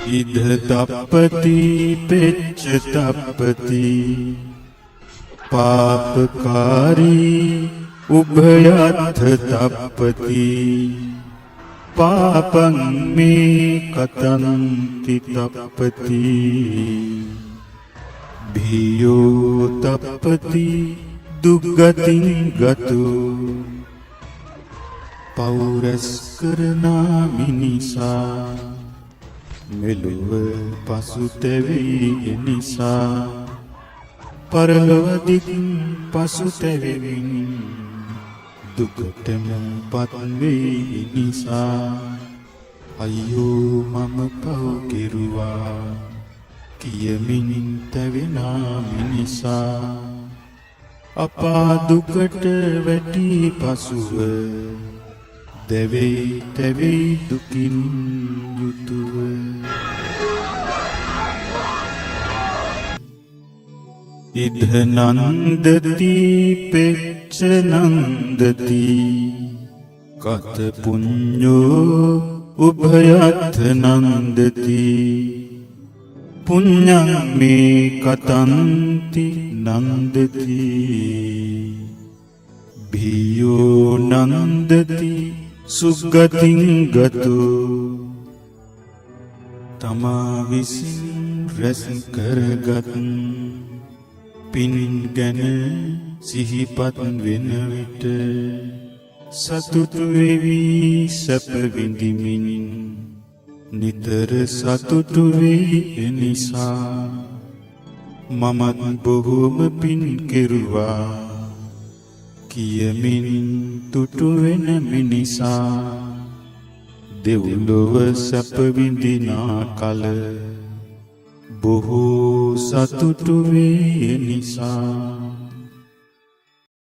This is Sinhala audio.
ඉද තප්පති පෙච්ච තප්පති පාපකාරී උභයත්ථ තප්පති පාපං මේ කතන්ති තප්පති භීයෝ තප්පති දුග්ගතින් ගතු පෞරස් කරනා මිනිසා මෙලොව පසුතැවී නිසා පරලොවදික් පසුතැවෙමින් දුකටම පත්වෙයි නිසා අයියෝ මම පව් කෙරුවා කියමින් තැවෙනා මිනිසා අපා දුකට වැටි පසුව දැවෙයි තැවෙයි දුකින් යුතුව ඉද නන්දති පෙච්ච නන්දති කත පුඤ්ඤෝ උභයත්ථ නන්දති පුඤ්ඤං මේ කතන්ති නන්දති භීයෝ නන්දති සුග්ගතින් ගතු තමා විසින් රැස් කරගත් පින් ගැන සිහිපත් වෙන විට සතුටු වෙවි සැප විඳිමින් නිතර සතුටු වෙයි එනිසා මමත් බොහෝම පින් කෙරුවා කියමින් තුටු වෙන මිනිසා දෙව්ලොව සැප විඳිනා කල බොහෝ සතුටු වේ නිසා